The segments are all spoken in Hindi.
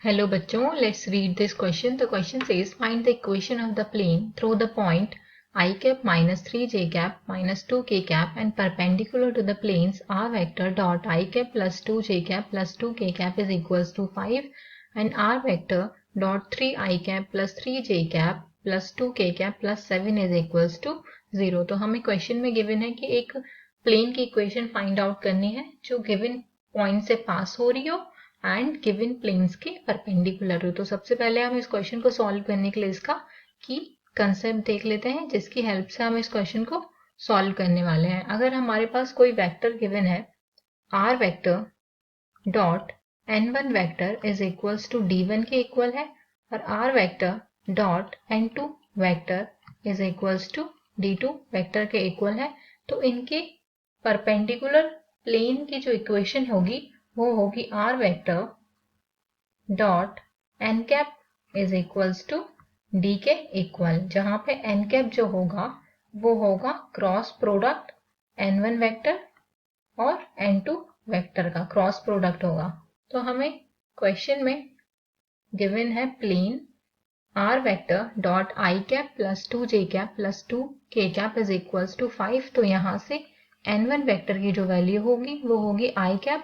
Hello बच्चों, let's read this question. The question says find the equation of the plane through the point I cap minus 3j cap minus 2k cap and perpendicular to the planes r vector dot I cap plus 2j cap plus 2k cap is equals to 5 and r vector dot 3I cap plus 3j cap plus 2k cap plus 7 is equals to 0. तो हमें क्वेश्चन में गिवन है कि एक प्लेन की इक्वेशन फाइंड आउट करनी है जो गिवन पॉइंट से पास हो रही हो एंड गिवन प्लेन्स के परपेंडिकुलर हो। तो सबसे पहले हम इस क्वेश्चन को सॉल्व करने के लिए इसका की कंसेप्ट देख लेते हैं, जिसकी हेल्प से हम इस क्वेश्चन को सॉल्व करने वाले हैं। अगर हमारे पास कोई वेक्टर गिवन है R vector dot n1 vector is equals to d1 के इक्वल है और R vector dot n2 vector is equals to d2 vector के इक्वल है, तो इनके परपेंडिकुलर प्लेन की जो इक्वेशन होगी वो होगी R vector dot N cap is equals to D के इक्वल, जहां पे एन कैप जो होगा वो होगा क्रॉस प्रोडक्ट n1 वेक्टर और n2 वेक्टर का क्रॉस प्रोडक्ट होगा। तो हमें क्वेश्चन में गिवन है plane R vector dot I cap plus 2j cap plus 2k cap is equals to 5। तो यहां से n1 वेक्टर की जो वैल्यू होगी वो होगी i cap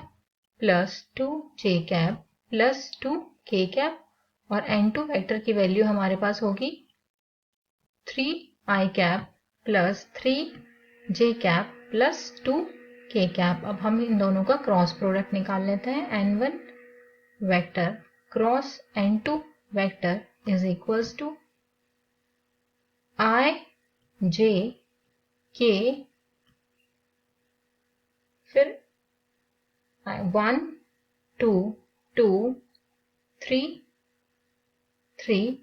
plus 2j cap plus 2k cap और n2 वेक्टर की वैल्यू हमारे पास होगी 3i cap plus 3j cap plus 2k cap. अब हम इन दोनों का क्रॉस प्रोडक्ट निकाल लेते हैं। n1 vector cross n2 vector is equals to i j k फिर 1 2 2 3 3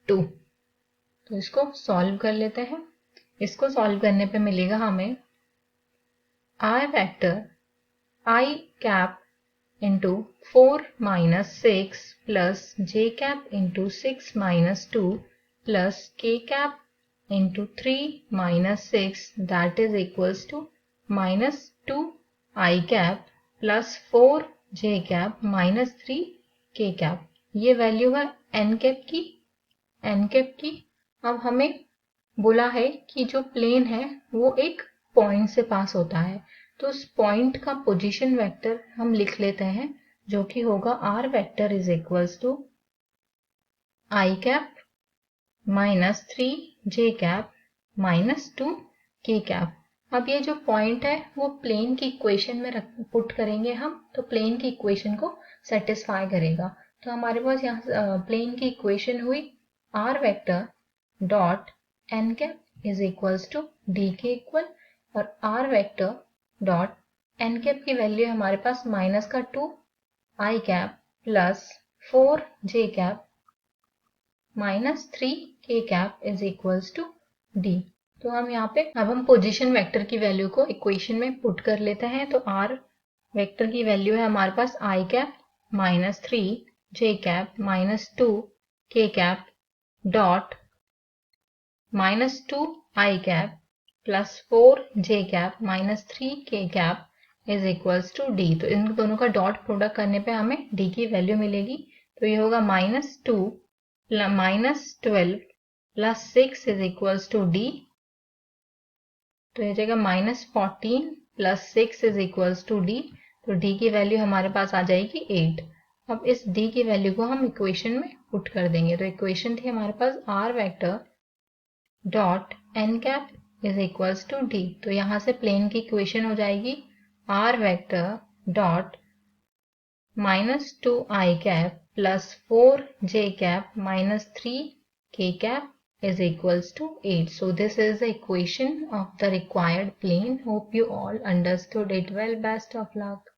2। तो इसको सॉल्व कर लेते हैं। इसको सॉल्व करने पे मिलेगा हमें I vector I cap into 4 minus 6 plus J cap into 6 minus 2 plus K cap into 3 minus 6 that is equals to minus 2 I cap plus 4 J cap minus 3 K cap. ये वैल्यू है एन कैप की। अब हमें बोला है कि जो प्लेन है वो एक पॉइंट से पास होता है, तो उस पॉइंट का पोजीशन वेक्टर हम लिख लेते हैं, जो कि होगा R vector is equals to I cap minus 3j cap minus 2k cap. अब ये जो पॉइंट है वो प्लेन की इक्वेशन में पुट करेंगे हम, तो प्लेन की इक्वेशन को सेटिस्फाई करेगा। तो हमारे पास यहाँ प्लेन की इक्वेशन हुई R vector dot N cap is equals to D के इक्वल और R vector dot N cap की वैल्यू हमारे पास माइनस का 2 आई cap plus 4j cap minus 3k cap is equals to D. तो हम यहाँ पे अब हम पोजीशन वेक्टर की वैल्यू को इक्वेशन में पुट कर लेते हैं। तो आर वेक्टर की वैल्यू है हमारे पास i cap minus 3j cap minus 2k cap dot minus 2 I cap plus 4j cap minus 3k cap is equals to D. तो इन दोनों का डॉट प्रोडक्ट करने पे हमें डी की वैल्यू मिलेगी। तो ये होगा minus 2 minus 12 plus 6 is equals to D. तो ये जाएगा minus 14 plus 6 is equals to D. तो डी की वैल्यू हमारे पास आ जाएगी 8। अब इस डी की वैल्यू को हम इक्वेशन में पुट कर देंगे। तो इक्वेशन थी हमारे पास R vector dot N cap is equals to D. तो यहाँ से प्लेन की इक्वेशन हो जाएगी R vector dot minus 2 I cap plus 4j cap minus 3k cap is equals to 8. So this is the equation of the required plane. Hope you all understood it well. Best of luck.